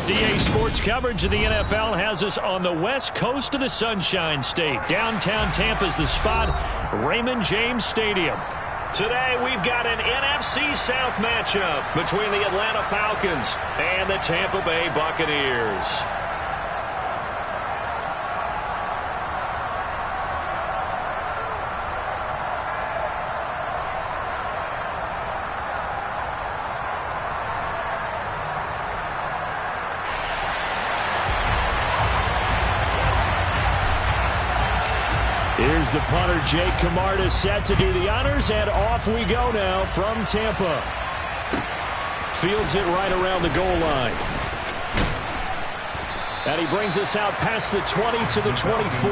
DA Sports coverage of the NFL has us on the west coast of the Sunshine State. Downtown Tampa's the spot, Raymond James Stadium. Today we've got an NFC South matchup between the Atlanta Falcons and the Tampa Bay Buccaneers. Here's the punter, Jake Camarda, set to do the honors, and off we go now from Tampa. Fields it right around the goal line. And he brings us out past the 20 to the 24.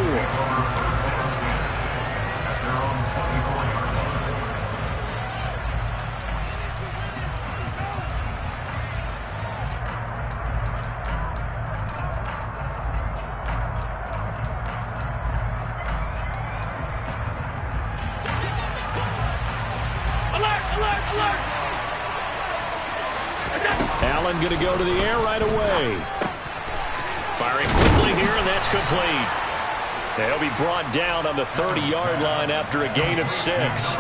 Allen going to go to the air right away. Firing quickly here, and that's complete. He'll be brought down on the 30-yard line after a gain of 6.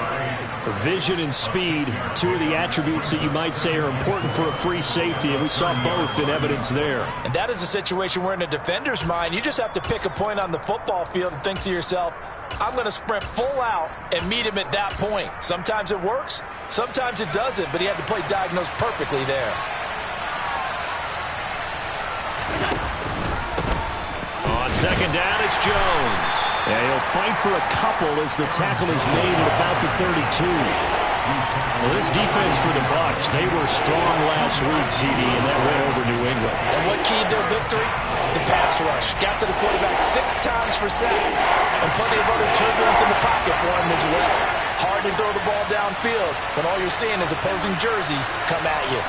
Vision and speed, two of the attributes that you might say are important for a free safety, and we saw both in evidence there. And that is a situation where in a defender's mind, you just have to pick a point on the football field and think to yourself, I'm going to sprint full out and meet him at that point. Sometimes it works, sometimes it doesn't, but he had to play diagnose perfectly there. On second down, it's Jones. And he'll fight for a couple as the tackle is made at about the 32. Well, this defense for the Bucs, they were strong last week, CD, and that went over New England. And what keyed their victory? The pass rush. Got to the quarterback 6 times for sacks, and plenty of other turbulence in the pocket for him as well. Hard to throw the ball downfield when all you're seeing is opposing jerseys come at you.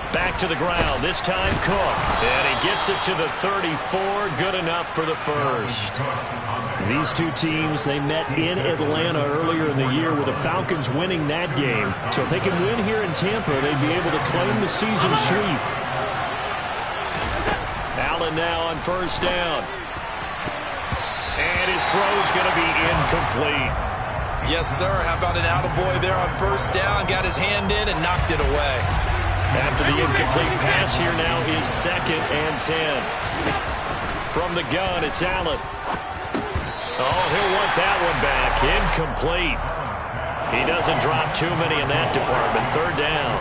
Back to the ground, this time Cook. And he gets it to the 34, good enough for the first. These two teams, they met in Atlanta earlier in the year with the Falcons winning that game. So if they can win here in Tampa, they'd be able to claim the season sweep. Allen now on first down. And his throw's going to be incomplete. Yes, sir. How about an attaboy there on first down? Got his hand in and knocked it away. After the incomplete pass, here now is 2nd and 10. From the gun, it's Allen. Oh, he'll want that one back. Incomplete. He doesn't drop too many in that department. 3rd down.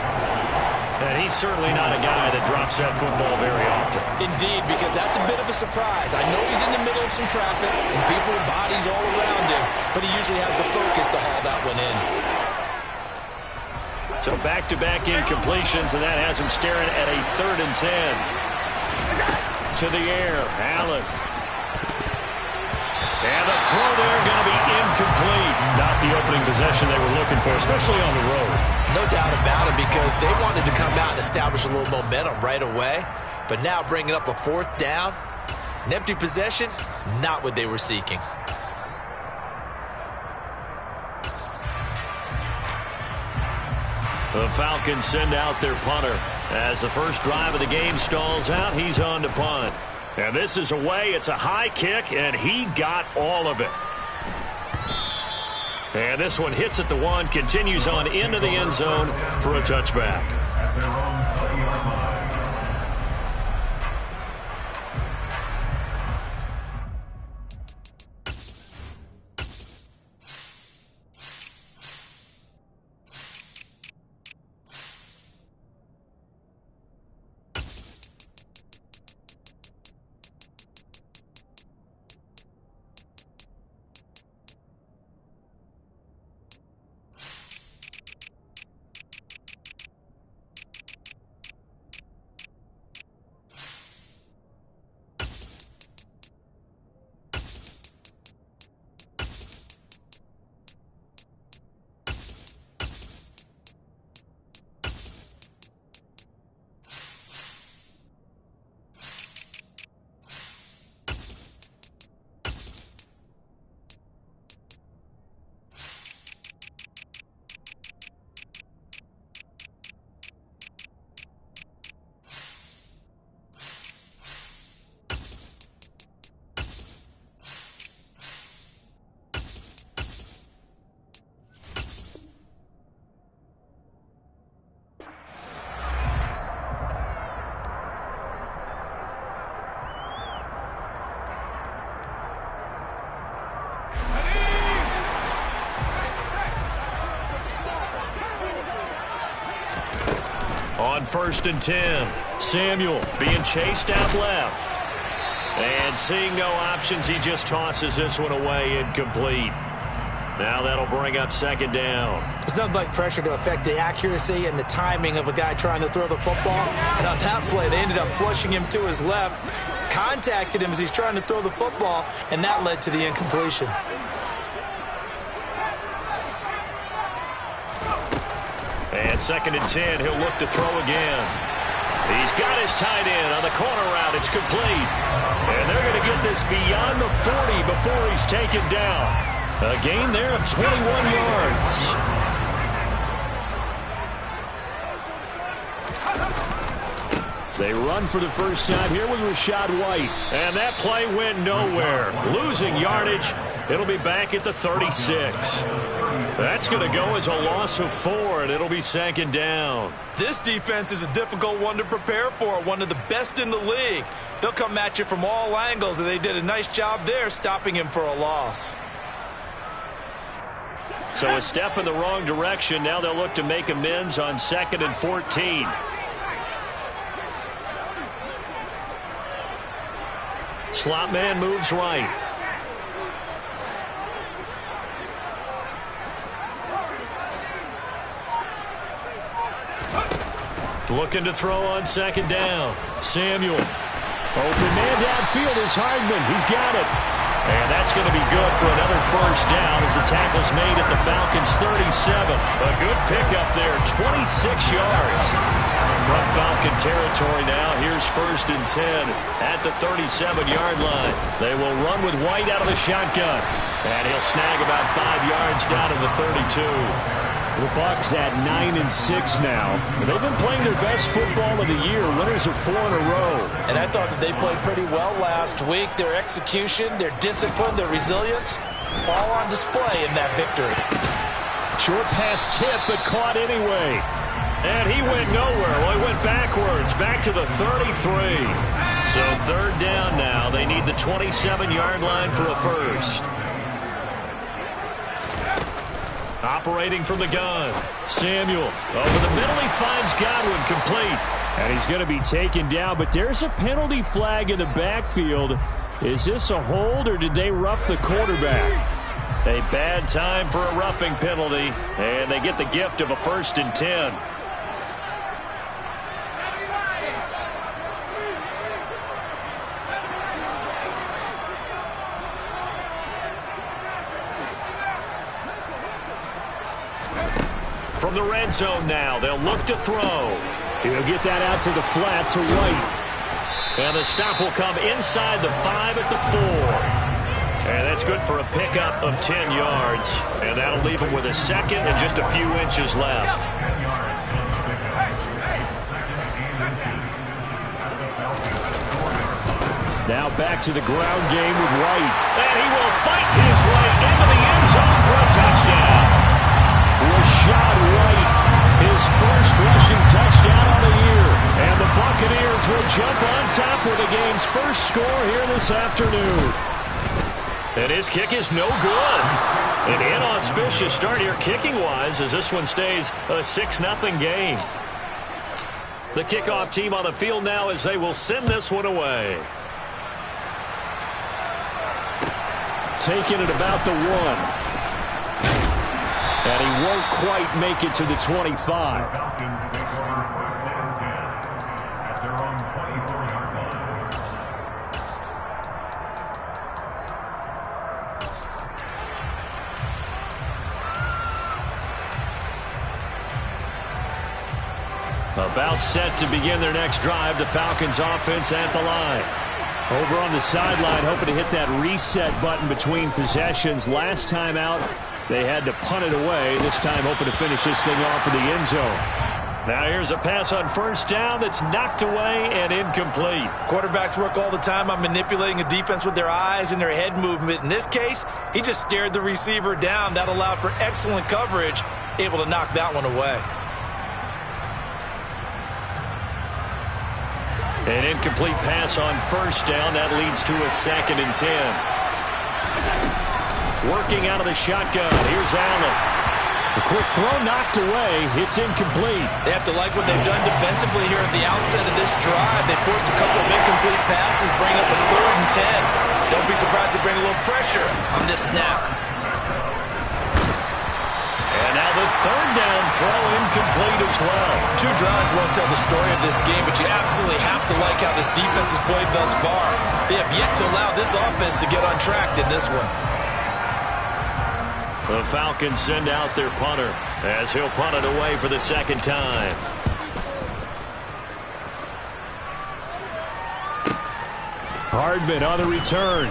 And he's certainly not a guy that drops that football very often. Indeed, because that's a bit of a surprise. I know he's in the middle of some traffic and people, bodies all around him, but he usually has the focus to haul that one in. So back-to-back incompletions, and that has him staring at a 3rd and 10. To the air, Allen. And the throw there going to be incomplete. Not the opening possession they were looking for, especially on the road. No doubt about it, because they wanted to come out and establish a little momentum right away. But now bringing up a 4th down, an empty possession, not what they were seeking. The Falcons send out their punter. As the first drive of the game stalls out, he's on to punt. And this is away. It's a high kick, and he got all of it. And this one hits at the 1, continues on into the end zone for a touchback. On 1st and 10, Samuel being chased out left. And seeing no options, he just tosses this one away, incomplete. Now that'll bring up 2nd down. There's nothing like pressure to affect the accuracy and the timing of a guy trying to throw the football. And on that play, they ended up flushing him to his left, contacted him as he's trying to throw the football, and that led to the incompletion. And 2nd and 10, he'll look to throw again. He's got his tight end on the corner route. It's complete. And they're going to get this beyond the 40 before he's taken down. A gain there of 21 yards. They run for the first time here with Rachaad White. And that play went nowhere. Losing yardage. It'll be back at the 36. That's going to go as a loss of 4, and it'll be 2nd down. This defense is a difficult one to prepare for, one of the best in the league. They'll come at you from all angles, and they did a nice job there stopping him for a loss. So a step in the wrong direction. Now they'll look to make amends on 2nd and 14. Slot man moves right. Looking to throw on 2nd down. Samuel. Open man downfield is Hardman. He's got it. And that's going to be good for another first down as the tackle's made at the Falcons' 37. A good pickup there, 26 yards. From Falcon territory now, here's 1st and 10 at the 37-yard line. They will run with White out of the shotgun. And he'll snag about 5 yards down to the 32. The Bucs at 9-6 now. They've been playing their best football of the year. Winners of 4 in a row. And I thought that they played pretty well last week. Their execution, their discipline, their resilience, all on display in that victory. Short pass tip, but caught anyway. And he went nowhere. Well, he went backwards, back to the 33. So 3rd down now. They need the 27-yard line for a first. Operating from the gun. Samuel over the middle. He finds Godwin, complete. And he's going to be taken down, but there's a penalty flag in the backfield. Is this a hold, or did they rough the quarterback? A bad time for a roughing penalty, and they get the gift of a 1st and 10. From the red zone now, they'll look to throw. He'll get that out to the flat to White. And the stop will come inside the 5 at the 4. And that's good for a pickup of 10 yards. And that'll leave him with a 2nd and just a few inches left. Now back to the ground game with White. And he will fight his way into the end zone for a touchdown. Rachaad White, his first rushing touchdown of the year. And the Buccaneers will jump on top with the game's first score here this afternoon. And his kick is no good. An inauspicious start here kicking-wise as this one stays a 6-0 game. The kickoff team on the field now as they will send this one away. Taking it about the 1. And he won't quite make it to the 25. About set to begin their next drive, the Falcons offense at the line. Over on the sideline, hoping to hit that reset button between possessions. Last time out, they had to punt it away. This time hoping to finish this thing off in the end zone. Now here's a pass on first down that's knocked away and incomplete. Quarterbacks work all the time on manipulating a defense with their eyes and their head movement. In this case, he just stared the receiver down. That allowed for excellent coverage, able to knock that one away. An incomplete pass on first down. That leads to a 2nd and 10. Working out of the shotgun. Here's Allen. The quick throw knocked away. It's incomplete. They have to like what they've done defensively here at the outset of this drive. They forced a couple of incomplete passes, bring up a 3rd and 10. Don't be surprised to bring a little pressure on this snap. And now the 3rd down throw incomplete as well. 2 drives won't tell the story of this game, but you absolutely have to like how this defense has played thus far. They have yet to allow this offense to get on track in this one. The Falcons send out their punter as he'll punt it away for the 2nd time. Hardman on the return.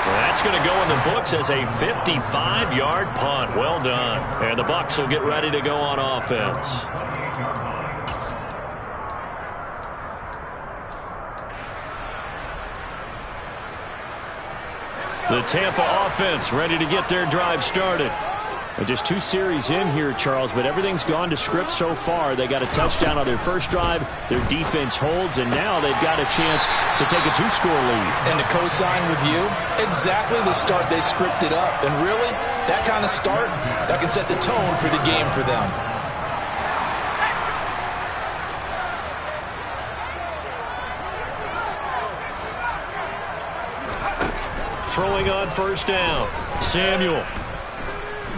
That's going to go in the books as a 55-yard punt. Well done. And the Bucs will get ready to go on offense. The Tampa offense ready to get their drive started. And just 2 series in here, Charles, but everything's gone to script so far. They got a touchdown on their first drive. Their defense holds, and now they've got a chance to take a 2-score lead. And to co-sign with you, exactly the start they scripted up. And really, that kind of start, that can set the tone for the game for them. Throwing on first down. Samuel.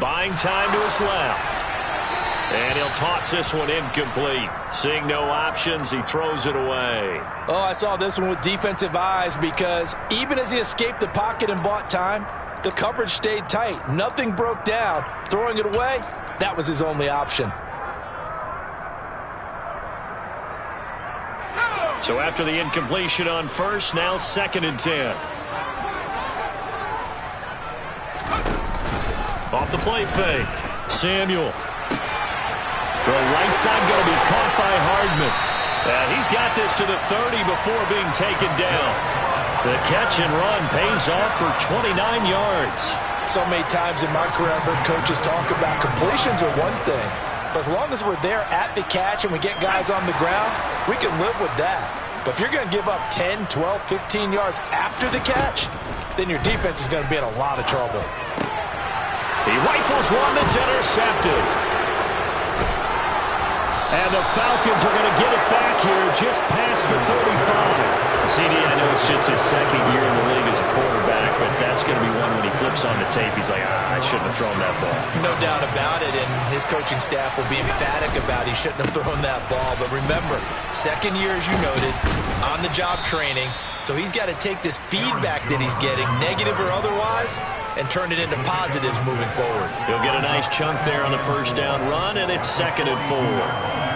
Buying time to his left. And he'll toss this one incomplete. Seeing no options, he throws it away. Oh, I saw this one with defensive eyes because even as he escaped the pocket and bought time, the coverage stayed tight. Nothing broke down. Throwing it away, that was his only option. So after the incompletion on first, now 2nd and 10. Off the play fake. Samuel. Throw right side going to be caught by Hardman. And he's got this to the 30 before being taken down. The catch and run pays off for 29 yards. So many times in my career I've heard coaches talk about completions are one thing. But as long as we're there at the catch and we get guys on the ground, we can live with that. But if you're going to give up 10, 12, 15 yards after the catch, then your defense is going to be in a lot of trouble. He rifles one that's intercepted. And the Falcons are going to get it back here just past the 35. CD, I know it's just his 2nd year in the league as a quarterback, but that's going to be one when he flips on the tape. He's like, I shouldn't have thrown that ball. No doubt about it, and his coaching staff will be emphatic about he shouldn't have thrown that ball. But remember, 2nd year, as you noted, on-the-job training, so he's got to take this feedback that he's getting, negative or otherwise, and turn it into positives moving forward. He'll get a nice chunk there on the first down run, and it's 2nd and 4.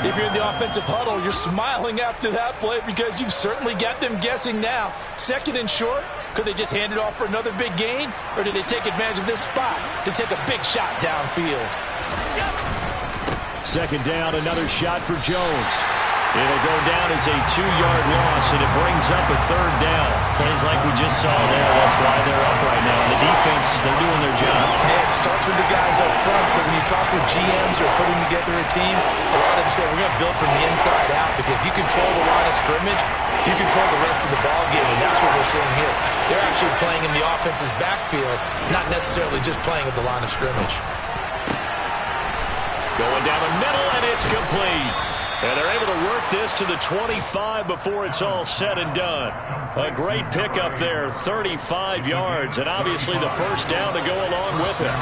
If you're in the offensive huddle, you're smiling after that play because you've certainly got them guessing now. 2nd and short, could they just hand it off for another big gain, or did they take advantage of this spot to take a big shot downfield? 2nd down, another shot for Jones. It'll go down as a 2-yard loss, and it brings up a 3rd down. Plays like we just saw there. That's why they're up right now. And the defense, they're doing their job. Yeah, it starts with the guys up front. So when you talk with GMs who are putting together a team, a lot of them say, we're going to build from the inside out. Because if you control the line of scrimmage, you control the rest of the ball game. And that's what we're seeing here. They're actually playing in the offense's backfield, not necessarily just playing at the line of scrimmage. Going down the middle, and it's complete. And they're able to work this to the 25 before it's all said and done. A great pickup there, 35 yards, and obviously the first down to go along with it.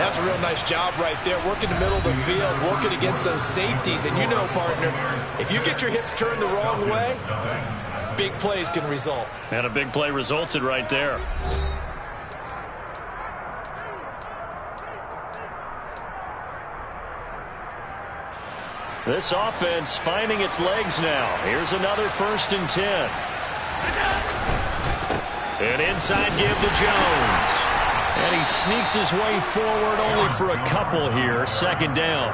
That's a real nice job right there, working the middle of the field, working against those safeties. And you know, partner, if you get your hips turned the wrong way, big plays can result. And a big play resulted right there. This offense finding its legs now. Here's another 1st and 10. An inside give to Jones. And he sneaks his way forward only for a couple here. 2nd down.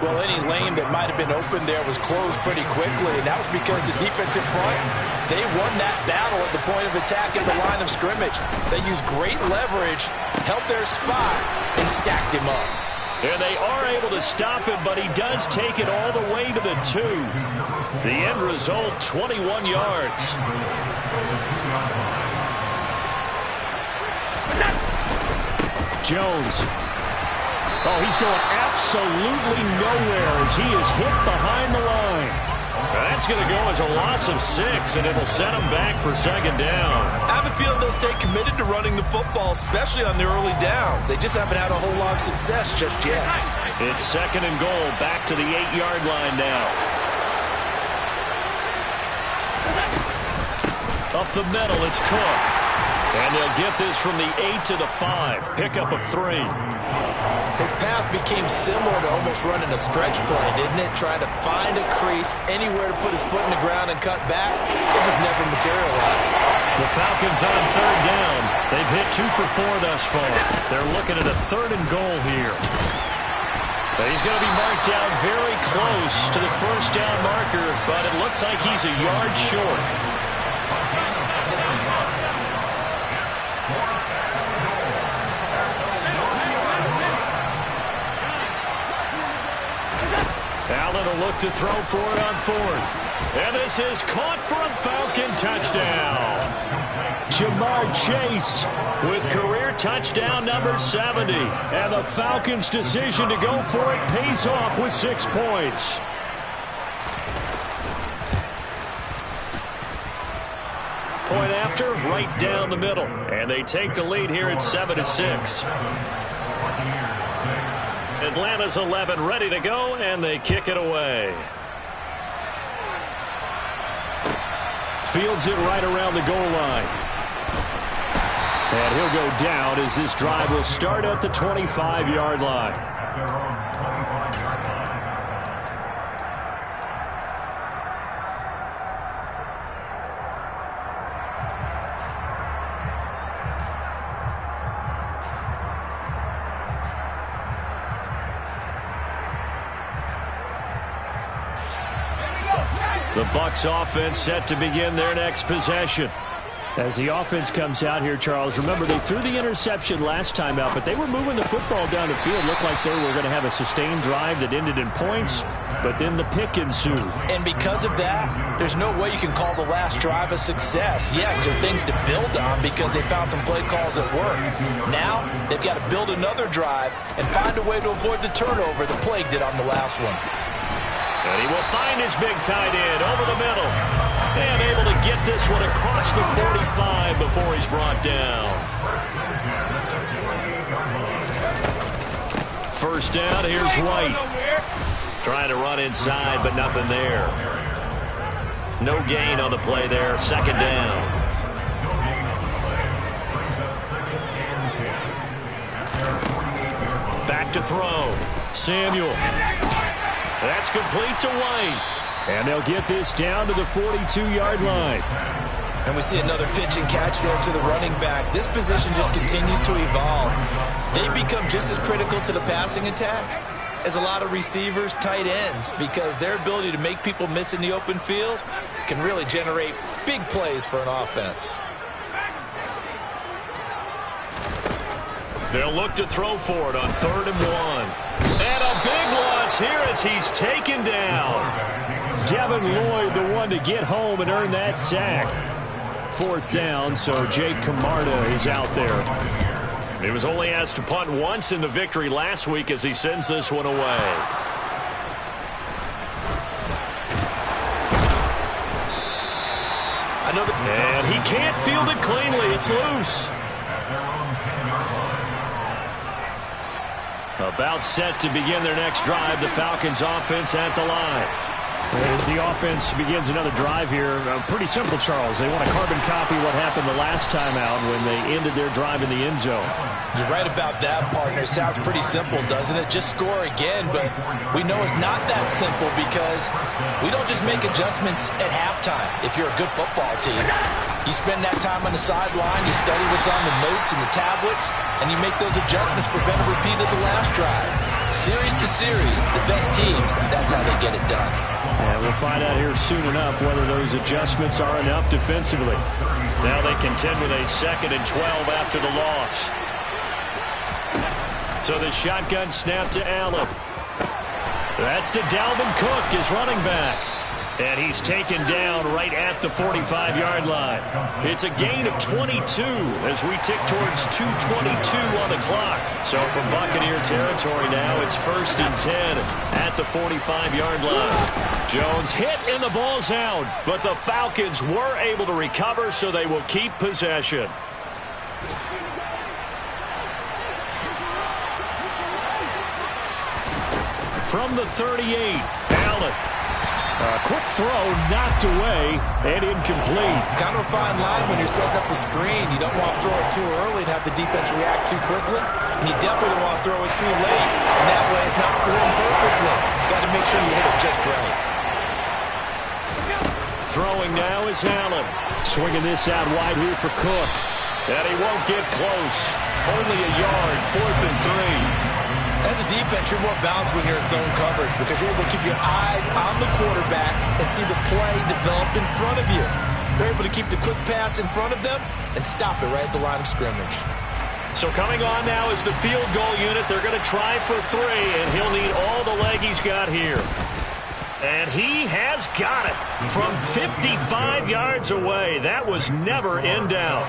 Well, any lane that might have been open there was closed pretty quickly, and that was because the defensive front, they won that battle at the point of attack at the line of scrimmage. They used great leverage, held their spot, and stacked him up. And they are able to stop him, but he does take it all the way to the 2. The end result, 21 yards. Jones. Oh, he's going absolutely nowhere as he is hit behind the line. That's going to go as a loss of 6, and it'll set him back for second down. I have a feeling they'll stay committed to running the football, especially on the early downs. They just haven't had a whole lot of success just yet. It's second and goal, back to the 8-yard line now. Up the middle, it's Cook. And they'll get this from the 8 to the 5. Pickup of 3. His path became similar to almost running a stretch play, didn't it? Trying to find a crease, anywhere to put his foot in the ground and cut back. It just never materialized. The Falcons on third down. They've hit 2 for 4 thus far. They're looking at a third and goal here. He's going to be marked down very close to the first down marker, but it looks like he's a yard short. Allen will look to throw for it on 4th. And this is caught for a Falcon touchdown. Jamar Chase with career touchdown number 70. And the Falcons' decision to go for it pays off with 6 points. Point after, right down the middle. And they take the lead here at 7-6. Atlanta's 11 ready to go, and they kick it away. Fields it right around the goal line. And he'll go down as this drive will start at the 25-yard line. The Bucs offense set to begin their next possession. As the offense comes out here, Charles, remember they threw the interception last time out, but they were moving the football down the field. Looked like they were going to have a sustained drive that ended in points, but then the pick ensued. And because of that, there's no way you can call the last drive a success. Yes, there are things to build on because they found some play calls that work. Now, they've got to build another drive and find a way to avoid the turnover that plagued it on the last one. And he will find his big tight end over the middle. And able to get this one across the 45 before he's brought down. First down, here's White. Trying to run inside, but nothing there. No gain on the play there. Second down. Back to throw. Samuel. That's complete to White. And they'll get this down to the 42-yard line. And we see another pitch and catch there to the running back. This position just continues to evolve. They become just as critical to the passing attack as a lot of receivers, tight ends, because their ability to make people miss in the open field can really generate big plays for an offense. They'll look to throw for it on 3rd and 1. And a big loss here as he's taken down. Devin Lloyd, the one to get home and earn that sack. 4th down, so Jake Camarda is out there. He was only asked to punt once in the victory last week as he sends this one away. And he can't field it cleanly. It's loose. About set to begin their next drive. The Falcons offense at the line. As the offense begins another drive here, pretty simple, Charles. They want to carbon copy what happened the last time out when they ended their drive in the end zone. You're right about that, partner. Sounds pretty simple, doesn't it? Just score again, but we know it's not that simple because we don't just make adjustments at halftime if you're a good football team. You spend that time on the sideline, you study what's on the notes and the tablets, and you make those adjustments, prevent a repeat of the last drive. Series to series, the best teams, that's how they get it done. And we'll find out here soon enough whether those adjustments are enough defensively. Now they contend with a 2nd and 12 after the loss. So the shotgun snap to Allen. That's to Dalvin Cook, his running back. And he's taken down right at the 45-yard line. It's a gain of 22 as we tick towards 2:22 on the clock. So from Buccaneer territory now, it's 1st and 10 at the 45-yard line. Jones hit and the ball's out, but the Falcons were able to recover, so they will keep possession. From the 38, Allen. Quick throw, knocked away, and incomplete. Kind of a fine line when you're setting up the screen. You don't want to throw it too early and have the defense react too quickly. And you definitely don't want to throw it too late. And that way it's not thrown perfectly. Got to make sure you hit it just right. Throwing now is Allen. Swinging this out wide here for Cook. And he won't get close. Only a yard, 4th and 3. As a defense, you're more balanced when you're in zone coverage because you're able to keep your eyes on the quarterback and see the play develop in front of you. They're able to keep the quick pass in front of them and stop it right at the line of scrimmage. So coming on now is the field goal unit. They're going to try for 3, and he'll need all the leg he's got here. And he has got it from 55 yards away. That was never in doubt.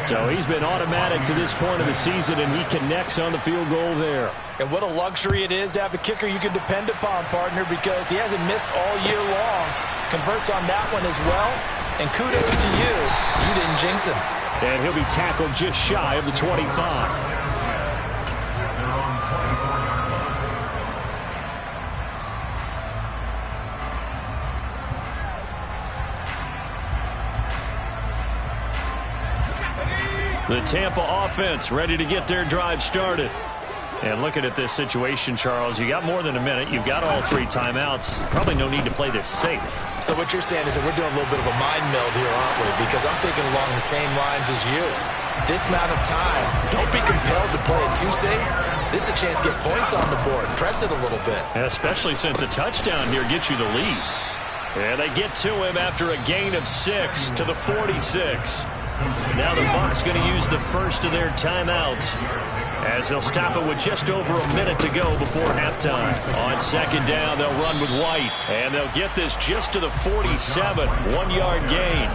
So he's been automatic to this point of the season, and he connects on the field goal there. And what a luxury it is to have a kicker you can depend upon, partner, because he hasn't missed all year long. Converts on that one as well. And kudos to you. You didn't jinx him. And he'll be tackled just shy of the 25. The Tampa offense ready to get their drive started. And looking at this situation, Charles, you got more than a minute. You've got all 3 timeouts. Probably no need to play this safe. So what you're saying is that we're doing a little bit of a mind meld here, aren't we? Because I'm thinking along the same lines as you. This amount of time, don't be compelled to play it too safe. This is a chance to get points on the board. Press it a little bit. And especially since a touchdown here gets you the lead. And they get to him after a gain of 6 to the 46. Now the Bucs going to use the first of their timeouts as they'll stop it with just over a minute to go before halftime. On 2nd down, they'll run with White, and they'll get this just to the 47, 1-yard gain.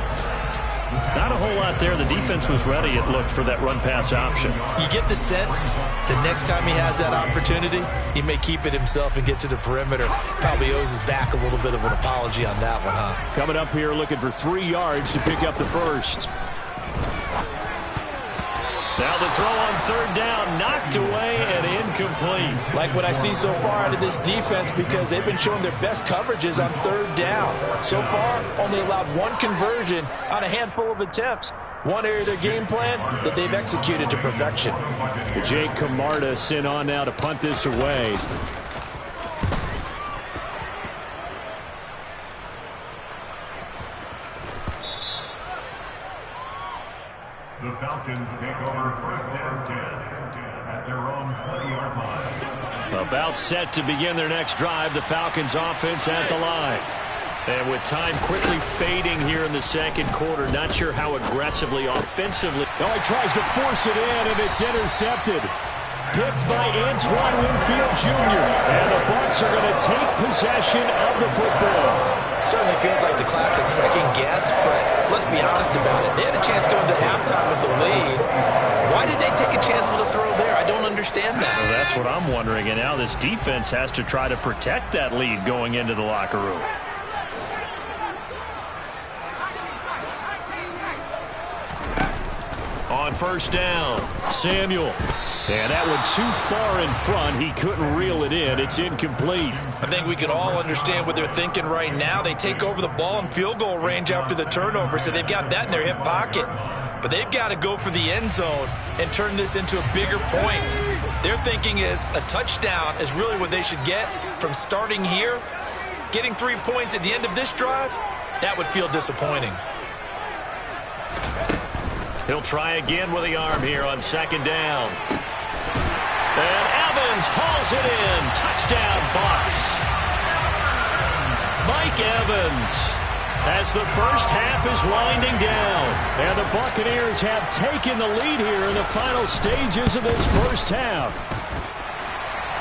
Not a whole lot there. The defense was ready, it looked, for that run-pass option. You get the sense the next time he has that opportunity, he may keep it himself and get to the perimeter. Probably owes his back a little bit of an apology on that one, huh? Coming up here looking for 3 yards to pick up the first. Now the throw on 3rd down, knocked away and incomplete. Like what I see so far out of this defense because they've been showing their best coverages on 3rd down. So far, only allowed 1 conversion on a handful of attempts. One area of their game plan that they've executed to perfection. Jake Camarda sent on now to punt this away. The Falcons take over 1st and 10 at their own 20-yard line. About set to begin their next drive, the Falcons offense at the line. And with time quickly fading here in the 2nd quarter, not sure how aggressively, offensively. Oh, he tries to force it in, and it's intercepted. Picked by Antoine Winfield Jr. And the Bucs are going to take possession of the football. Certainly feels like the classic second guess, but let's be honest about it. They had a chance going to halftime with the lead. Why did they take a chance with a throw there? I don't understand that. Well, that's what I'm wondering. And now this defense has to try to protect that lead going into the locker room. On 1st down, Samuel. And that one too far in front. He couldn't reel it in. It's incomplete. I think we can all understand what they're thinking right now. They take over the ball in field goal range after the turnover, so they've got that in their hip pocket. But they've got to go for the end zone and turn this into a bigger points. Their thinking is a touchdown is really what they should get from starting here. Getting 3 points at the end of this drive, that would feel disappointing. He'll try again with the arm here on 2nd down. And Evans hauls it in. Touchdown, Bucs. Mike Evans, as the first half is winding down. And the Buccaneers have taken the lead here in the final stages of this first half.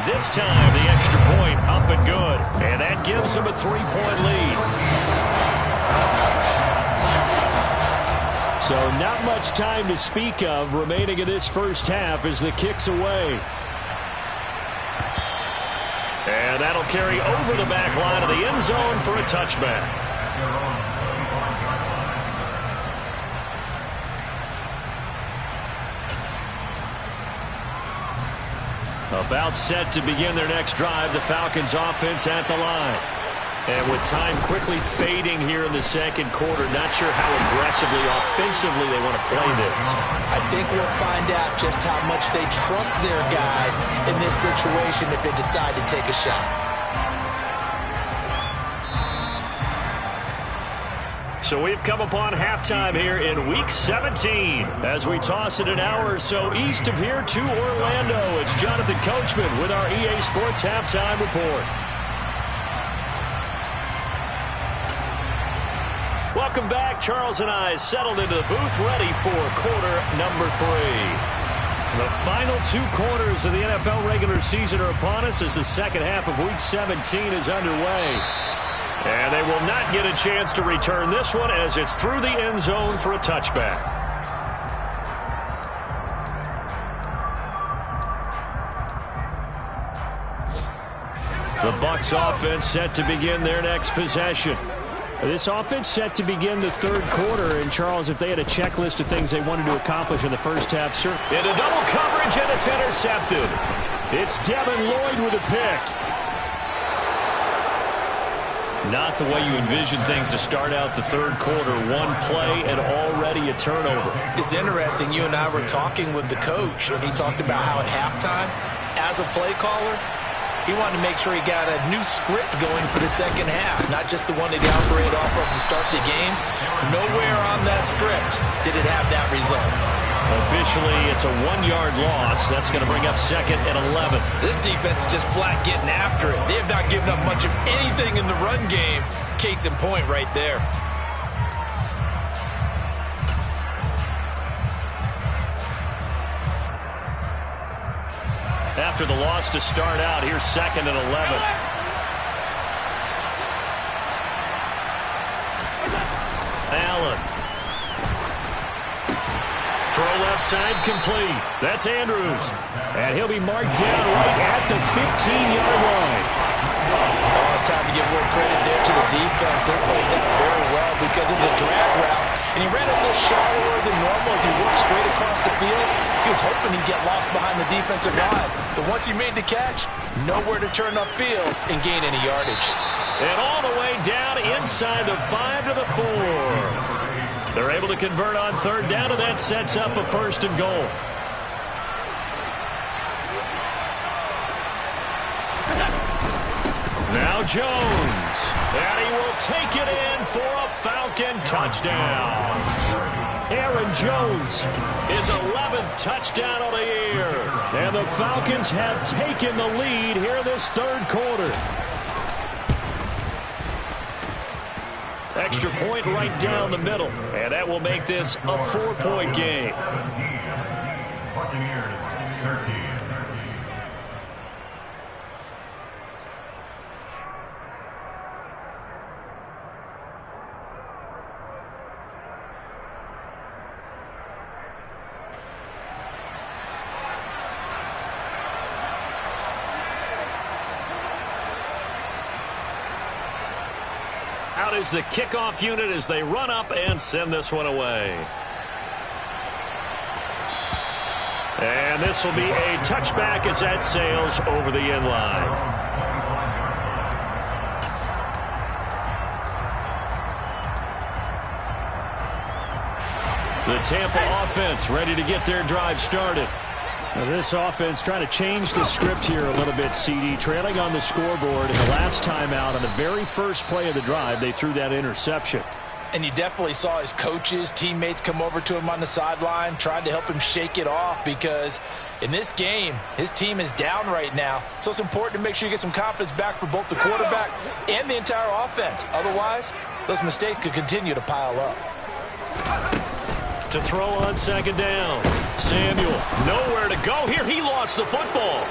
This time, the extra point point, up and good. And that gives them a 3-point lead. So not much time to speak of remaining in this first half as the kick's away. And that'll carry over the back line of the end zone for a touchback. About set to begin their next drive, the Falcons offense at the line. And with time quickly fading here in the second quarter, not sure how aggressively, offensively they want to play this. I think we'll find out just how much they trust their guys in this situation if they decide to take a shot. So we've come upon halftime here in Week 17 as we toss it an hour or so east of here to Orlando. It's Jonathan Coachman with our EA Sports Halftime Report. Welcome back. Charles and I settled into the booth ready for quarter number 3. The final 2 quarters of the NFL regular season are upon us as the second half of Week 17 is underway. And they will not get a chance to return this one as it's through the end zone for a touchback. The Bucs offense set to begin their next possession. This offense set to begin the third quarter. And, Charles, if they had a checklist of things they wanted to accomplish in the first half, sure. Into double coverage, and it's intercepted. It's Devin Lloyd with a pick. Not the way you envision things to start out the third quarter. One play and already a turnover. It's interesting. You and I were talking with the coach, and he talked about how at halftime, as a play caller, he wanted to make sure he got a new script going for the second half, not just the one that he operated off of to start the game. Nowhere on that script did it have that result. Officially, it's a 1-yard loss. That's going to bring up 2nd and 11. This defense is just flat getting after it. They have not given up much of anything in the run game. Case in point right there. After the loss to start out, here's 2nd and 11. Allen. Throw left side complete. That's Andrews. And he'll be marked down right at the 15-yard line. Oh, it's time to give a little credit there to the defense. They played that very well because it was a drag route. And he ran a little shallower than normal as he worked straight across the field. He was hoping he'd get lost behind the defensive line. But once he made the catch, nowhere to turn upfield and gain any yardage. And all the way down inside the 5 to the 4. They're able to convert on third down, and that sets up a 1st and goal. Now Jones. And he will take it in for a Falcon touchdown. Aaron Jones, his 11th touchdown of the year. And the Falcons have taken the lead here in this third quarter. Extra point right down the middle. And that will make this a 4-point game. 17, Buccaneers 13. Out is the kickoff unit as they run up and send this one away. And this will be a touchback as that sails over the end line. The Tampa offense ready to get their drive started. Now this offense trying to change the script here a little bit, CD. Trailing on the scoreboard, and the last time out on the very first play of the drive, they threw that interception. And you definitely saw his coaches, teammates come over to him on the sideline, trying to help him shake it off because in this game, his team is down right now. So it's important to make sure you get some confidence back for both the quarterback and the entire offense. Otherwise, those mistakes could continue to pile up. To throw on second down. Samuel, nowhere to go here. He lost the football.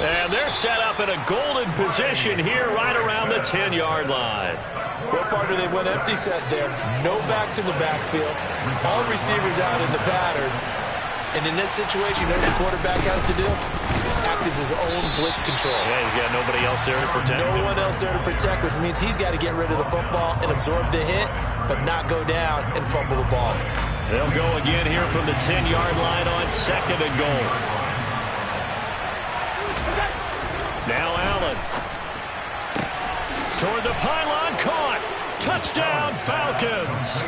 And they're set up in a golden position here right around the 10-yard line. Well, partner, they went empty set there. No backs in the backfield. All receivers out in the pattern. And in this situation, you know what the quarterback has to do? Act as his own blitz control. Yeah, he's got nobody else there to protect him. No one else there to protect, which means he's got to get rid of the football and absorb the hit, but not go down and fumble the ball. They'll go again here from the 10-yard line on second and goal. Now Allen. Toward the pylon, caught. Touchdown, Falcons.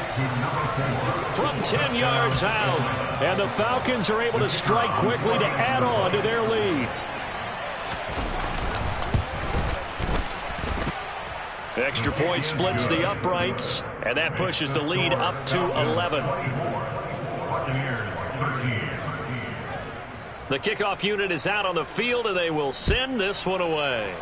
From 10 yards out. And the Falcons are able to strike quickly to add on to their lead. Extra point splits the uprights, and that pushes the lead up to 11. The kickoff unit is out on the field, and they will send this one away.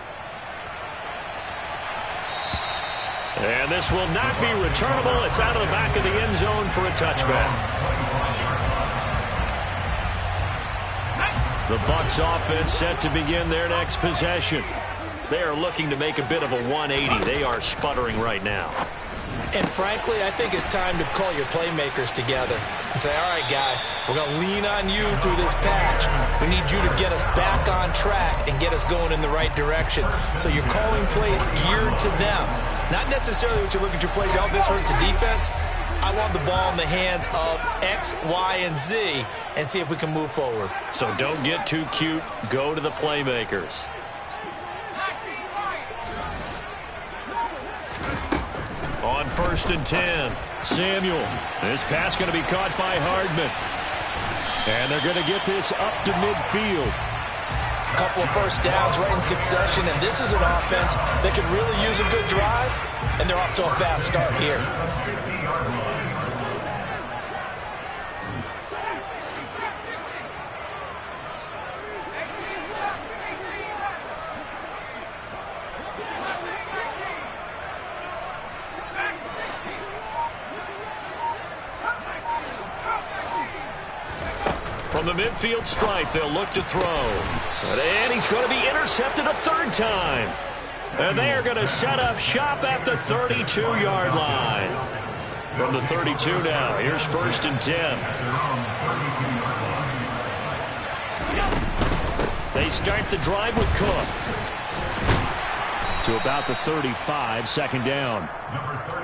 And this will not be returnable. It's out of the back of the end zone for a touchback. The Bucs offense set to begin their next possession. They are looking to make a bit of a 180. They are sputtering right now. And frankly, I think it's time to call your playmakers together and say, all right, guys, we're going to lean on you through this patch. We need you to get us back on track and get us going in the right direction. So you're calling plays geared to them. Not necessarily what you look at your plays, oh, this hurts the defense. I want the ball in the hands of X, Y, and Z and see if we can move forward. So don't get too cute. Go to the playmakers. On 1st and 10, Samuel. This pass going to be caught by Hardman. And they're going to get this up to midfield. A couple of first downs right in succession, and this is an offense that can really use a good drive, and they're off to a fast start here. From the midfield stripe, they'll look to throw. And he's going to be intercepted a third time. And they are going to set up shop at the 32-yard line. From the 32 now, here's 1st and 10. They start the drive with Cook. To about the 35, second down.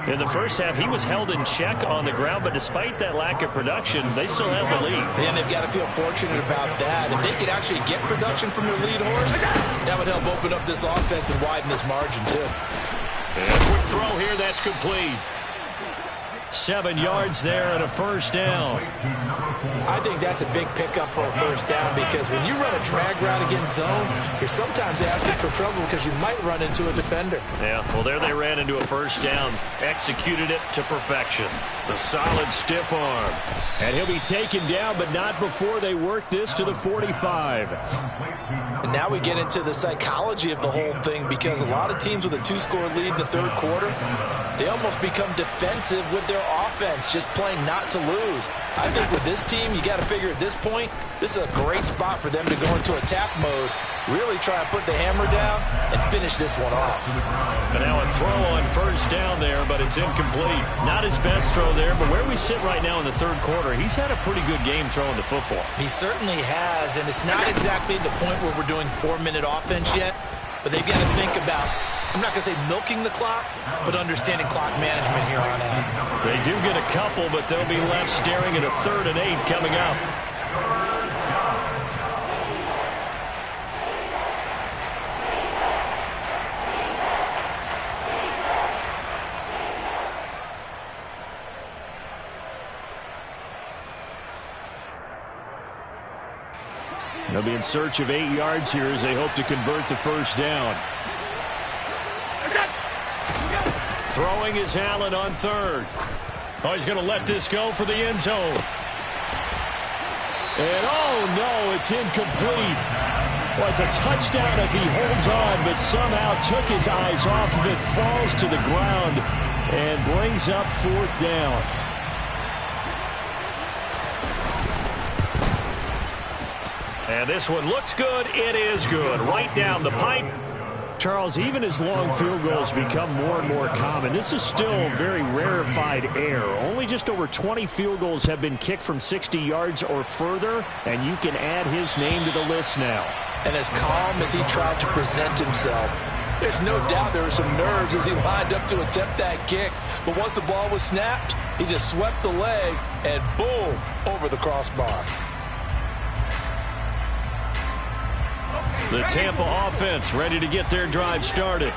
In the first half, he was held in check on the ground, but despite that lack of production, they still have the lead. And they've got to feel fortunate about that. If they could actually get production from their lead horse, that would help open up this offense and widen this margin, too. And a quick throw here, that's complete. 7 yards there and a first down. I think that's a big pickup for a first down because when you run a drag route against zone, you're sometimes asking for trouble because you might run into a defender. Yeah, well, there they ran into a first down. Executed it to perfection. The solid stiff arm. And he'll be taken down, but not before they work this to the 45. And now we get into the psychology of the whole thing because a lot of teams with a 2-score lead in the third quarter, they almost become defensive with their offense, just playing not to lose. I think with this team, you got to figure at this point, this is a great spot for them to go into attack mode, really try to put the hammer down and finish this one off. And now a throw on first down there, but it's incomplete. Not his best throw there, but where we sit right now in the third quarter, he's had a pretty good game throwing the football. He certainly has, and it's not exactly the point where we're doing 4-minute offense yet, but they've got to think about, I'm not going to say milking the clock, but understanding clock management here on out. They do get a couple, but they'll be left staring at a 3rd and 8 coming up. They'll be in search of 8 yards here as they hope to convert the first down. Throwing is Allen on 3rd. Oh, he's going to let this go for the end zone. And oh no, it's incomplete. Well, it's a touchdown if he holds on, but somehow took his eyes off of it, falls to the ground, and brings up 4th down. And this one looks good. It is good. Right down the pipe. Charles, even as long field goals become more and more common, this is still very rarefied air. Only just over 20 field goals have been kicked from 60 yards or further, and you can add his name to the list now. And as calm as he tried to present himself, there's no doubt there were some nerves as he lined up to attempt that kick. But once the ball was snapped, he just swept the leg and boom, over the crossbar. The Tampa offense ready to get their drive started.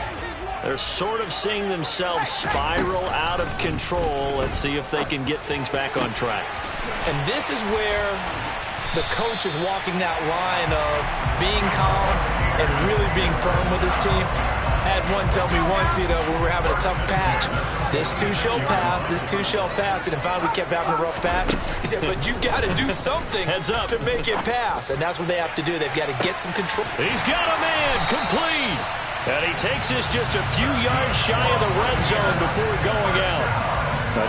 They're sort of seeing themselves spiral out of control. Let's see if they can get things back on track. And this is where the coach is walking that line of being calm and really being firm with his team. I had one tell me once, when we were having a tough patch, this too shall pass, this too shall pass, and finally we kept having a rough patch. He said, but you got to do something Heads up. to make it pass, and that's what they have to do. They've got to get some control. He's got a man, complete. And he takes this just a few yards shy of the red zone before going out.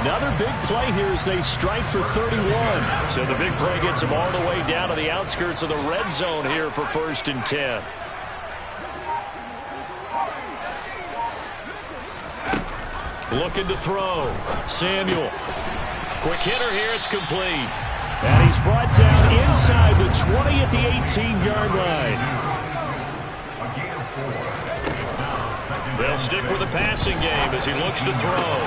Another big play here as they strike for 31. So the big play gets them all the way down to the outskirts of the red zone here for 1st and 10. Looking to throw. Samuel. Quick hitter here. It's complete. And he's brought down inside the 20 at the 18-yard line. They'll stick with the passing game as he looks to throw.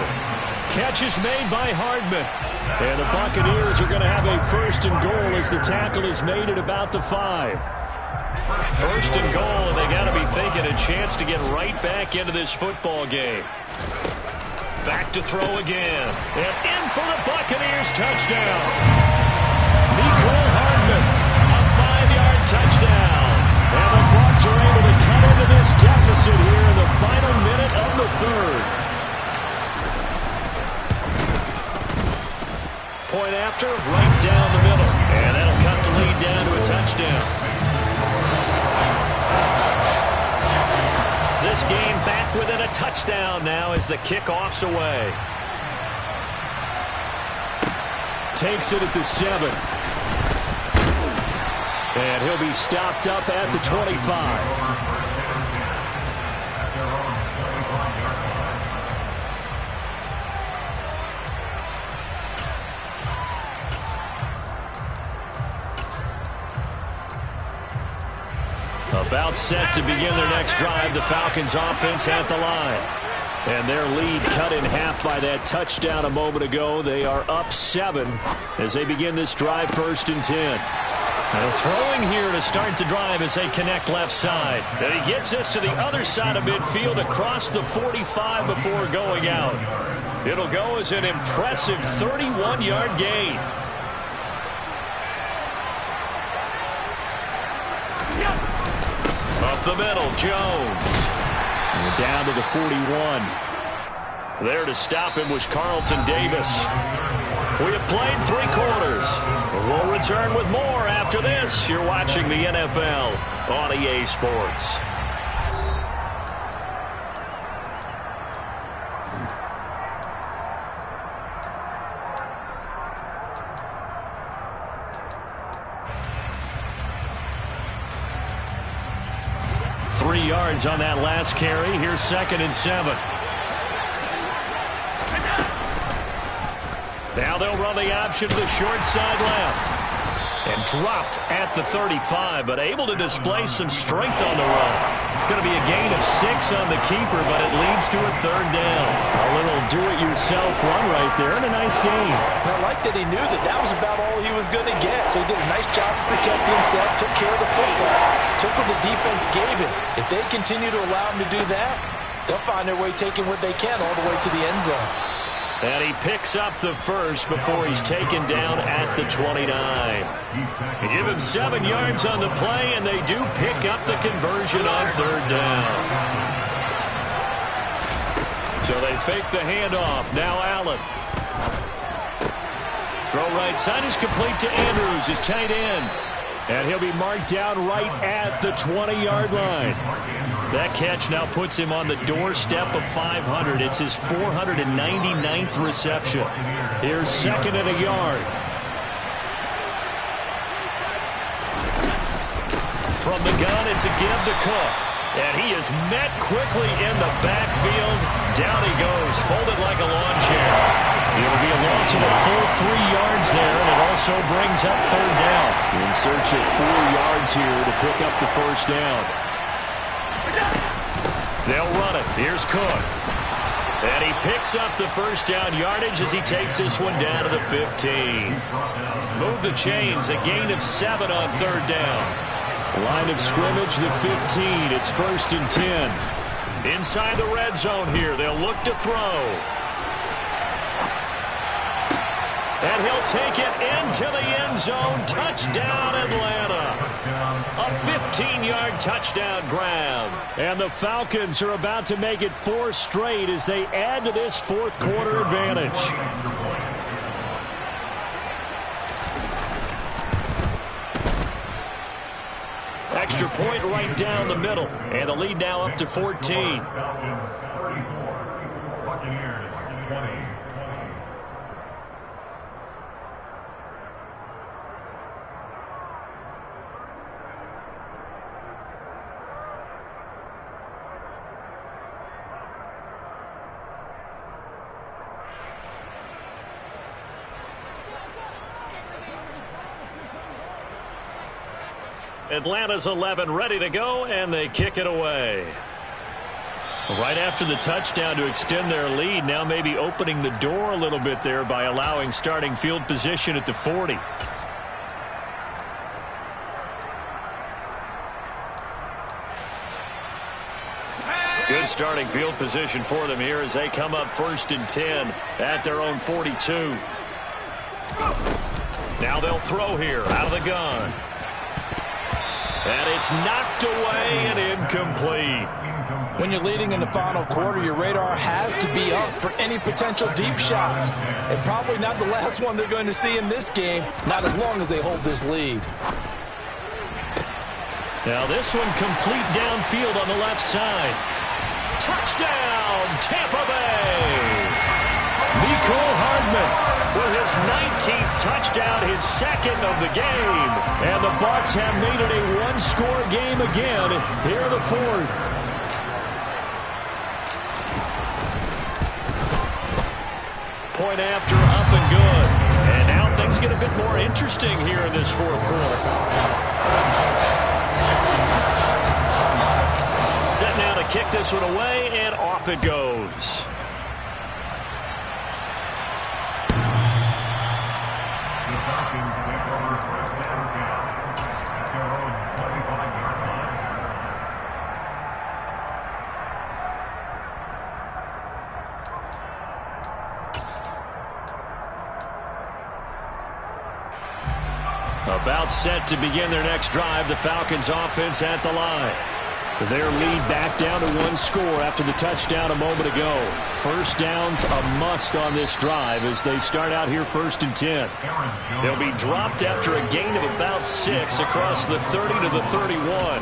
Catch is made by Hardman. And the Buccaneers are going to have a 1st and goal as the tackle is made at about the 5. 1st and goal, and they got to be thinking a chance to get right back into this football game. Back to throw again. And in for the Buccaneers touchdown. Nicole Hardman, a 5-yard touchdown. And the Bucs are able to cut into this deficit here in the final minute of the 3rd. Point after, right down the middle. And that'll cut the lead down to a touchdown. This game back within a touchdown now as the kickoff's away. Takes it at the 7. And he'll be stopped up at the 25. About set to begin their next drive, the Falcons offense at the line. And their lead cut in half by that touchdown a moment ago. They are up 7 as they begin this drive 1st and 10. And throwing here to start the drive as they connect left side. And he gets this to the other side of midfield across the 45 before going out. It'll go as an impressive 31-yard gain. Up the middle, Jones. And down to the 41. There to stop him was Carlton Davis. We have played 3 quarters. We'll return with more after this. You're watching the NFL on EA Sports. Yards on that last carry. Here's 2nd and 7. Now they'll run the option to the short side left. And dropped at the 35, but able to display some strength on the run. It's going to be a gain of 6 on the keeper, but it leads to a 3rd down. A little do-it-yourself run right there, and a nice gain. I like that he knew that that was about all he was going to get. So he did a nice job of protecting himself, took care of the football, took what the defense gave him. If they continue to allow him to do that, they'll find their way taking what they can all the way to the end zone. And he picks up the 1st before he's taken down at the 29. They give him 7 yards on the play, and they do pick up the conversion on 3rd down. So they fake the handoff. Now Allen. Throw right side is complete to Andrews, his tight end. And he'll be marked down right at the 20-yard line. That catch now puts him on the doorstep of 500. It's his 499th reception. Here's 2nd and a yard. From the gun, it's a give to Cook. And he is met quickly in the backfield. Down he goes, folded like a lawn chair. It'll be a loss of a full 3 yards there, and it also brings up third down. In search of 4 yards here to pick up the first down. They'll run it. Here's Cook. And he picks up the first down yardage as he takes this one down to the 15. Move the chains, a gain of 7 on third down. Line of scrimmage, the 15. It's 1st and 10. Inside the red zone here, they'll look to throw. And he'll take it into the end zone. Touchdown, Atlanta. A 15-yard touchdown grab. And the Falcons are about to make it 4 straight as they add to this fourth quarter advantage. Extra point right down the middle. And the lead now up to 14. Falcons 34, Buccaneers 20. Atlanta's 11 ready to go, and they kick it away. Right after the touchdown to extend their lead, now maybe opening the door a little bit there by allowing starting field position at the 40. Good starting field position for them here as they come up 1st and 10 at their own 42. Now they'll throw here out of the gun. And it's knocked away and incomplete. When you're leading in the final quarter, your radar has to be up for any potential deep shots. And probably not the last one they're going to see in this game, not as long as they hold this lead. Now this one complete downfield on the left side. Touchdown, Tampa Bay! Mecole Hardman with his 19th touchdown, his second of the game. And the Bucs have made it a one-score game again here in the fourth. Point after, up and good. And now things get a bit more interesting here in this fourth quarter. Set now to kick this one away, and off it goes. The Falcons take over 1st and 10 at their own 25-yard line. About set to begin their next drive, the Falcons offense at the line. Their lead back down to 1 score after the touchdown a moment ago. First down's a must on this drive as they start out here 1st and 10. They'll be dropped after a gain of about 6 across the 30 to the 31.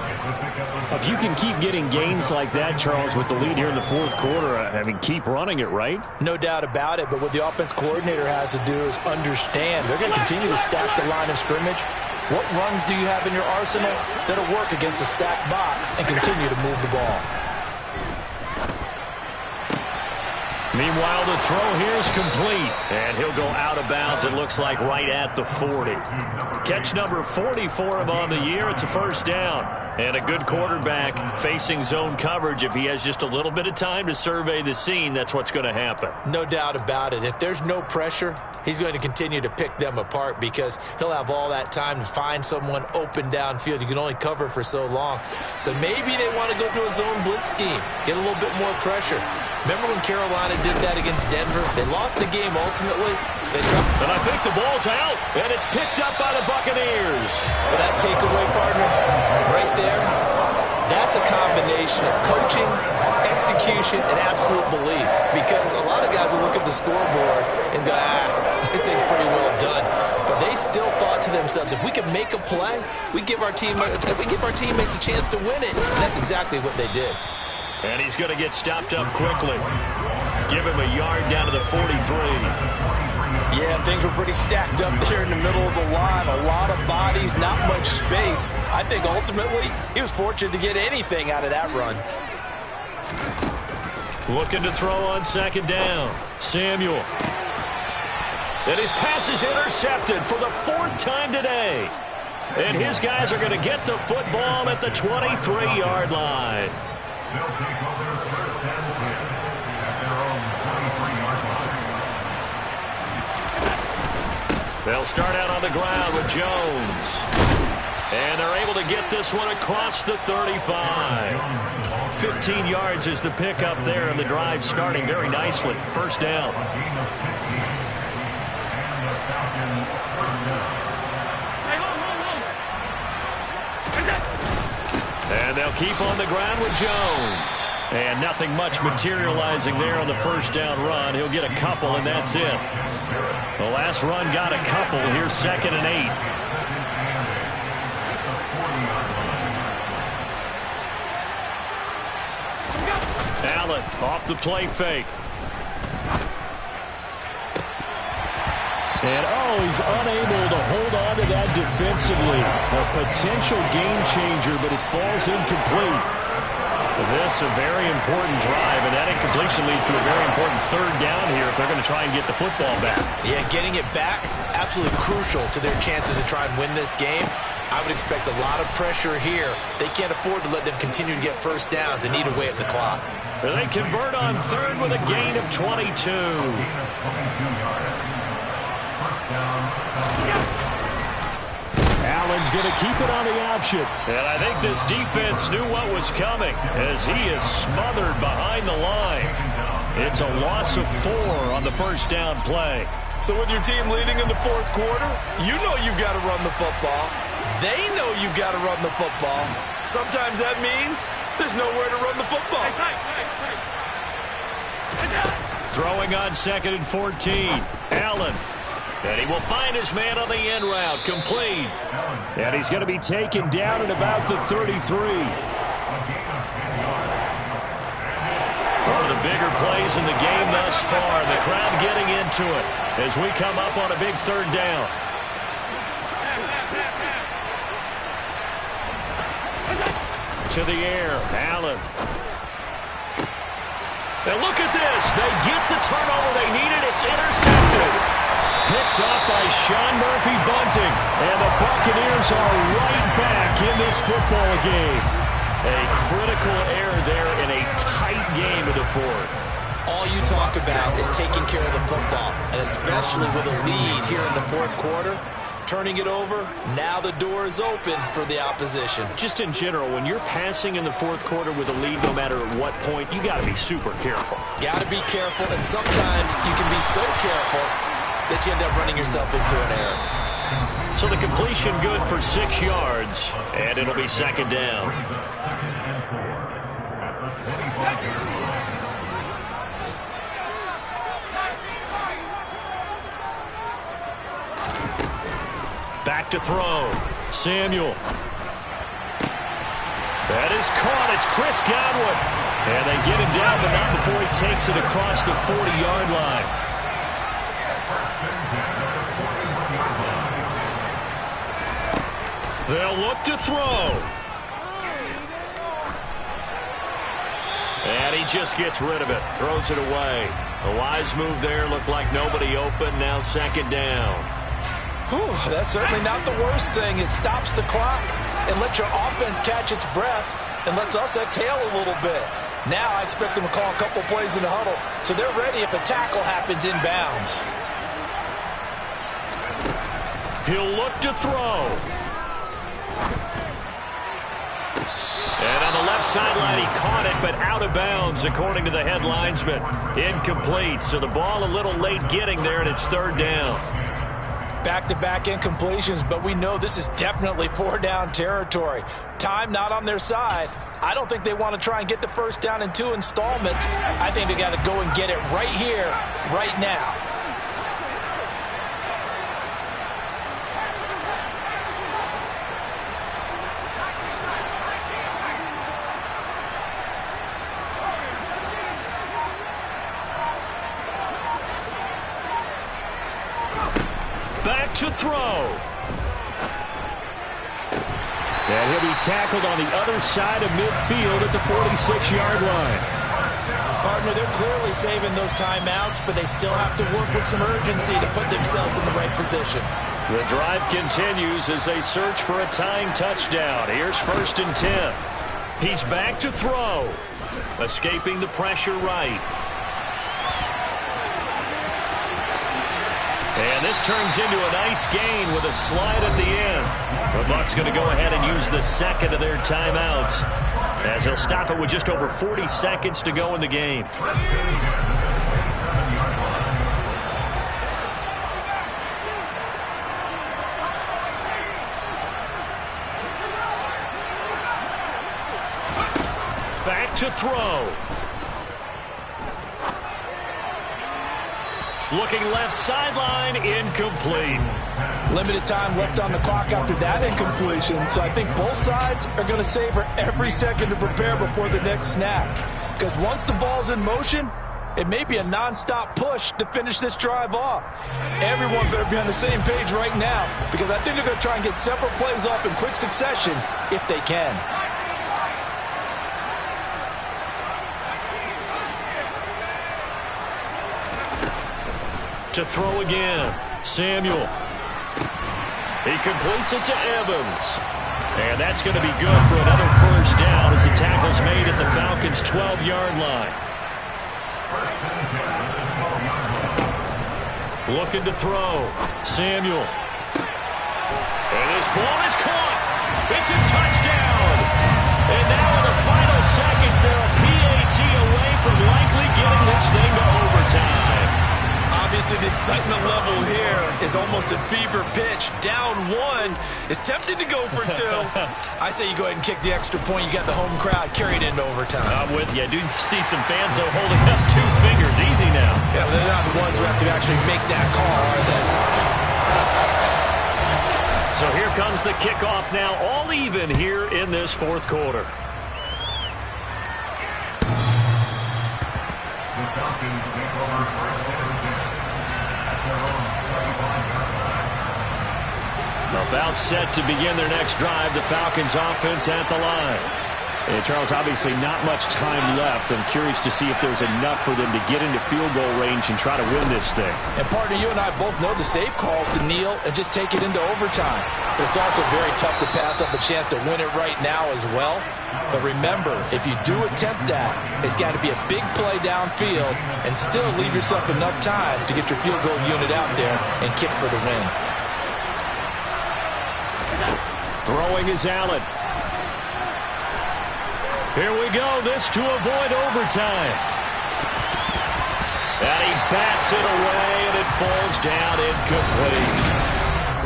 If you can keep getting gains like that, Charles, with the lead here in the fourth quarter, I mean, keep running it, right? No doubt about it, but what the offense coordinator has to do is understand they're going to continue to stack the line of scrimmage. What runs do you have in your arsenal that'll work against a stacked box and continue to move the ball? Meanwhile, the throw here is complete. And he'll go out of bounds, it looks like, right at the 40. Catch number 40 for him on the year. It's a first down. And a good quarterback facing zone coverage. If he has just a little bit of time to survey the scene, that's what's going to happen. No doubt about it. If there's no pressure, he's going to continue to pick them apart because he'll have all that time to find someone open downfield. You can only cover for so long. So maybe they want to go to a zone blitz scheme, get a little bit more pressure. Remember when Carolina did that against Denver? They lost the game ultimately. And I think the ball's out, and it's picked up by the Buccaneers. Well, that takeaway, partner, right there, that's a combination of coaching, execution, and absolute belief. Because a lot of guys will look at the scoreboard and go, this thing's pretty well done. But they still thought to themselves, if we could make a play, we give our teammates a chance to win it. And that's exactly what they did. And he's going to get stopped up quickly. Give him a yard down to the 43. Yeah, and things were pretty stacked up there in the middle of the line. A lot of bodies, not much space. I think ultimately he was fortunate to get anything out of that run. Looking to throw on second down. Samuel. And his pass is intercepted for the 4th time today. And his guys are going to get the football at the 23-yard line. They'll take over first and 10 at their own 23-yard line. They'll start out on the ground with Jones. And they're able to get this one across the 35. 15 yards is the pickup there, and the drive starting very nicely. First down. And they'll keep on the ground with Jones. And nothing much materializing there on the first down run. He'll get a couple, and that's it. The last run got a couple. Here's 2nd and 8. Allen off the play fake. And, he's unable to hold on to that defensively. A potential game changer, but it falls incomplete. This a very important drive, and that incompletion leads to a very important 3rd down here if they're going to try and get the football back. Yeah, getting it back, absolutely crucial to their chances to try and win this game. I would expect a lot of pressure here. They can't afford to let them continue to get first downs and eat away at the clock. They convert on 3rd with a gain of 22. Allen's going to keep it on the option. And I think this defense knew what was coming as he is smothered behind the line. It's a loss of 4 on the first down play. So with your team leading in the 4th quarter, you know you've got to run the football. They know you've got to run the football. Sometimes that means there's nowhere to run the football. Throwing on 2nd and 14. Allen. And he will find his man on the end route. Complete. And he's going to be taken down at about the 33. One of the bigger plays in the game thus far. The crowd getting into it as we come up on a big 3rd down. To the air. Allen. And look at this. They get the turnover they needed. It's intercepted. Picked up by Sean Murphy Bunting. And the Buccaneers are right back in this football game. A critical error there in a tight game of the 4th. All you talk about is taking care of the football, and especially with a lead here in the 4th quarter. Turning it over, now the door is open for the opposition. Just in general, when you're passing in the 4th quarter with a lead, no matter at what point, you got to be super careful. Got to be careful, and sometimes you can be so careful that you end up running yourself into an error. So the completion good for 6 yards, and it'll be 2nd down. Back to throw. Samuel. That is caught. It's Chris Godwin. And they get him down, but not before he takes it across the 40-yard line. They'll look to throw. And he just gets rid of it. Throws it away. A wise move there. Looked like nobody open. Now 2nd down. Whew, that's certainly not the worst thing. It stops the clock and lets your offense catch its breath and lets us exhale a little bit. Now I expect them to call a couple plays in the huddle so they're ready if a tackle happens inbounds. He'll look to throw. And on the left sideline, he caught it, but out of bounds, according to the head linesman. Incomplete, so the ball a little late getting there, and it's 3rd down. Back-to-back incompletions, but we know this is definitely 4-down territory. Time not on their side. I don't think they want to try and get the first down in 2 installments. I think they got to go and get it right here, right now. back to throw. And he'll be tackled on the other side of midfield at the 46-yard line. Partner, they're clearly saving those timeouts, but they still have to work with some urgency to put themselves in the right position. The drive continues as they search for a tying touchdown. Here's 1st and 10. He's back to throw. Escaping the pressure right. And this turns into a nice gain with a slide at the end. The Bucs going to go ahead and use the second of their timeouts, as they'll stop it with just over 40 seconds to go in the game. Back to throw. Looking left sideline, incomplete. Limited time left on the clock after that incompletion, so I think both sides are going to savor every second to prepare before the next snap. Because once the ball's in motion, it may be a nonstop push to finish this drive off. Everyone better be on the same page right now, because I think they're going to try and get several plays off in quick succession if they can. To throw again, Samuel. He completes it to Evans. And that's going to be good for another 1st down as the tackle's made at the Falcons' 12-yard line. Looking to throw, Samuel. And his ball is caught. It's a touchdown. And now in the final seconds, they're a PAT away from likely getting this thing to overtime. Obviously, the excitement level here is almost a fever pitch. Down 1 is tempted to go for 2. I say you go ahead and kick the extra point. You got the home crowd carried into overtime. I'm with you. I do see some fans, though, holding up 2 fingers. Easy now. Yeah, but they're not the ones who have to actually make that call, are they? So here comes the kickoff now, all even here in this 4th quarter. The Falcons take over 1st and 10 at their own 25-yard line. About set to begin their next drive, the Falcons offense at the line. And Charles, obviously not much time left. I'm curious to see if there's enough for them to get into field goal range and try to win this thing. And partner, you and I both know the safe calls to kneel and just take it into overtime. But it's also very tough to pass up a chance to win it right now as well. But remember, if you do attempt that, it's got to be a big play downfield and still leave yourself enough time to get your field goal unit out there and kick for the win. Throwing is Allen. Here we go. This to avoid overtime. And he bats it away, and it falls down incomplete.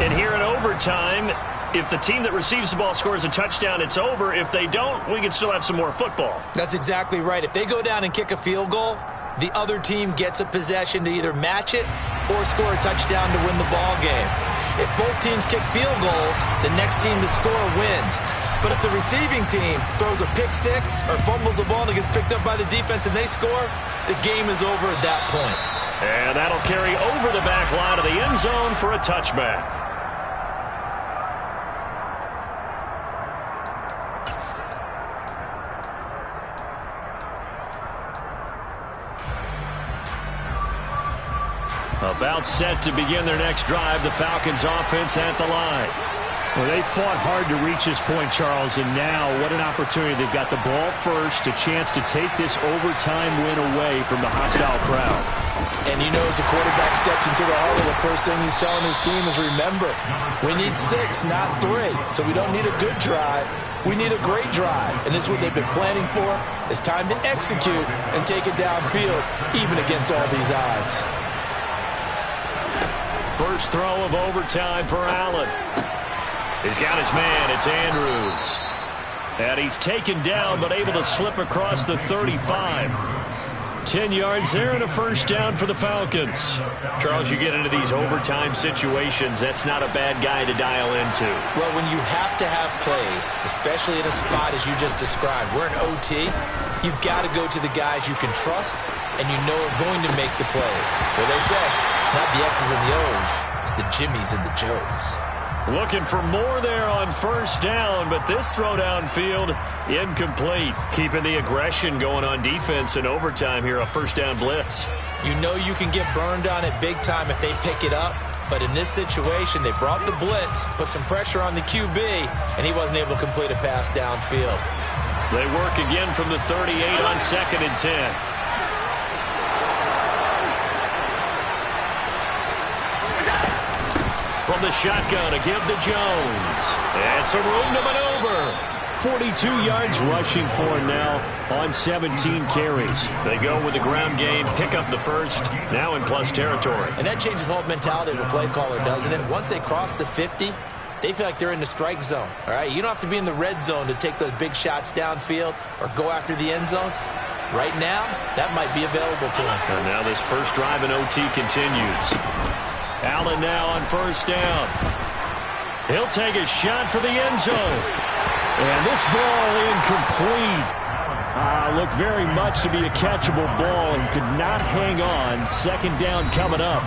And here in overtime, if the team that receives the ball scores a touchdown, it's over. If they don't, we can still have some more football. That's exactly right. If they go down and kick a field goal, the other team gets a possession to either match it or score a touchdown to win the ball game. If both teams kick field goals, the next team to score wins. But if the receiving team throws a pick six or fumbles the ball and it gets picked up by the defense and they score, the game is over at that point. And that'll carry over the back line of the end zone for a touchback. About set to begin their next drive, the Falcons offense at the line. Well, they fought hard to reach this point, Charles, and now what an opportunity. They've got the ball first, a chance to take this overtime win away from the hostile crowd. And you know, as the quarterback steps into the huddle, the first thing he's telling his team is, remember, we need 6, not 3. So we don't need a good drive. We need a great drive. And this is what they've been planning for. It's time to execute and take it downfield, even against all these odds. First throw of overtime for Allen. He's got his man. It's Andrews. And he's taken down but able to slip across the 35. 10 yards there and a first down for the Falcons. Charles, you get into these overtime situations, that's not a bad guy to dial into. Well, when you have to have plays, especially in a spot as you just described, we're in OT, you've got to go to the guys you can trust and you know are going to make the plays. Well, they say it's not the X's and the O's, it's the Jimmys and the Joes. Looking for more there on first down, but this throw downfield incomplete. Keeping the aggression going on defense in overtime here, a first down blitz. You know you can get burned on it big time if they pick it up, but in this situation, they brought the blitz, put some pressure on the QB, and he wasn't able to complete a pass downfield. They work again from the 38 on 2nd and 10. From the shotgun, a give to Jones. And some room to maneuver. 42 yards rushing for him now on 17 carries. They go with the ground game, pick up the first, now in plus territory. And that changes the whole mentality of a play caller, doesn't it? Once they cross the 50, they feel like they're in the strike zone. All right, you don't have to be in the red zone to take those big shots downfield or go after the end zone. Right now, that might be available to them. And now this first drive in OT continues. Allen now on first down. He'll take a shot for the end zone. And this ball incomplete. Looked very much to be a catchable ball and could not hang on. Second down coming up.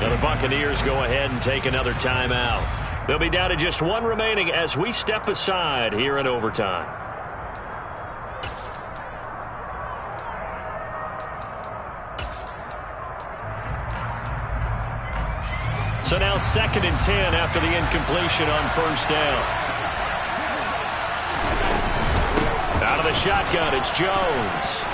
Now the Buccaneers go ahead and take another timeout. They'll be down to just one remaining as we step aside here in overtime. So now 2nd and 10 after the incompletion on first down. Out of the shotgun, it's Jones.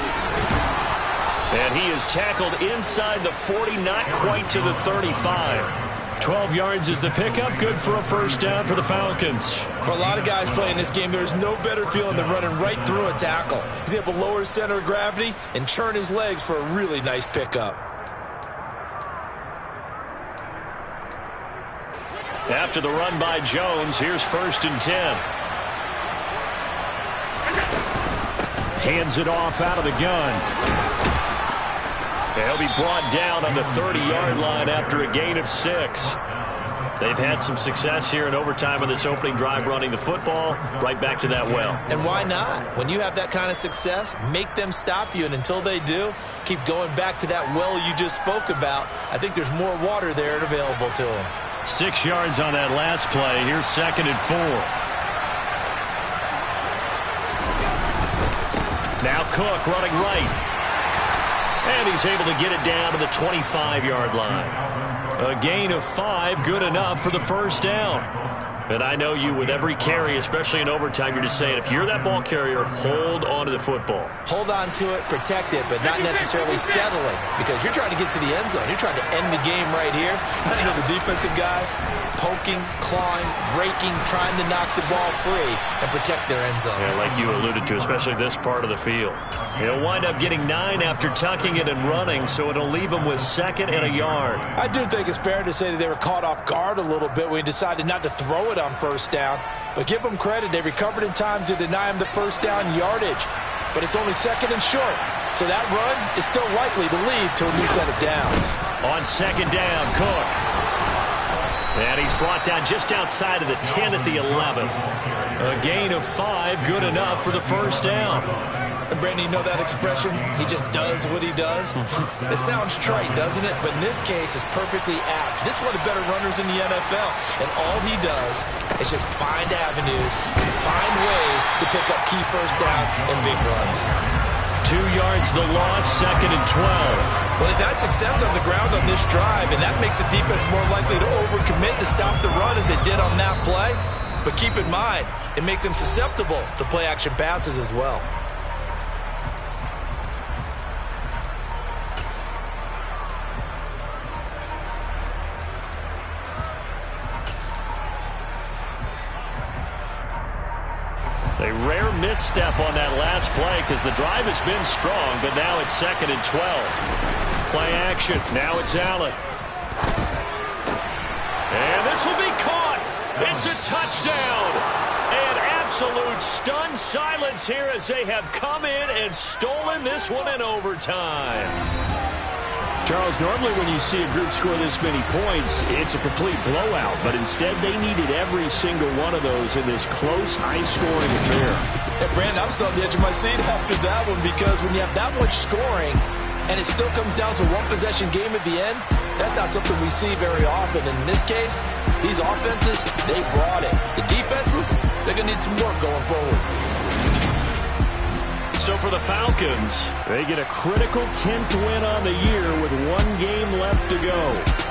And he is tackled inside the 40, not quite to the 35. 12 yards is the pickup, good for a first down for the Falcons. For a lot of guys playing this game, there's no better feeling than running right through a tackle. He's able to lower his center of gravity and churn his legs for a really nice pickup. After the run by Jones, here's 1st and 10. Hands it off out of the gun. He'll be brought down on the 30-yard line after a gain of 6. They've had some success here in overtime on this opening drive running the football. Right back to that well. And why not? When you have that kind of success, make them stop you. And until they do, keep going back to that well you just spoke about. I think there's more water there and available to them. 6 yards on that last play. Here's 2nd and 4. Now Cook running right. And he's able to get it down to the 25-yard line. A gain of 5, good enough for the first down. And I know you, with every carry, especially in overtime, you're just saying, if you're that ball carrier, hold on to the football. Hold on to it, protect it, but not necessarily settling, because you're trying to get to the end zone. You're trying to end the game right here. I know the defensive guys poking, clawing, raking, trying to knock the ball free and protect their end zone. Yeah, like you alluded to, especially this part of the field. He'll wind up getting 9 after tucking it and running, so it'll leave him with 2nd and a yard. I do think it's fair to say that they were caught off guard a little bit when he decided not to throw it on first down. But give them credit. They recovered in time to deny him the first down yardage. But it's only 2nd and short. So that run is still likely to lead to a new set of downs. On 2nd down, Cook. And he's brought down just outside of the 10 at the 11. A gain of 5, good enough for the first down. And Brandon, you know that expression? He just does what he does? It sounds trite, doesn't it? But in this case, it's perfectly apt. This is one of the better runners in the NFL. And all he does is just find avenues, find ways to pick up key first downs and big runs. 2 yards the loss, 2nd and 12. Well, they've had success on the ground on this drive, and that makes the defense more likely to overcommit to stop the run as they did on that play. But keep in mind, it makes them susceptible to play-action passes as well. A rare misstep on that last play because the drive has been strong, but now it's 2nd and 12. Play action. Now it's Allen. And this will be caught. It's a touchdown. And absolute stunned silence here as they have come in and stolen this one in overtime. Charles, normally when you see a group score this many points, it's a complete blowout. But instead, they needed every single one of those in this close, high-scoring affair. Hey, Brandon, I'm still on the edge of my seat after that one because when you have that much scoring and it still comes down to one-possession game at the end, that's not something we see very often. In this case, these offenses, they brought it. The defenses, they're going to need some work going forward. So for the Falcons, they get a critical 10th win on the year with one game left to go.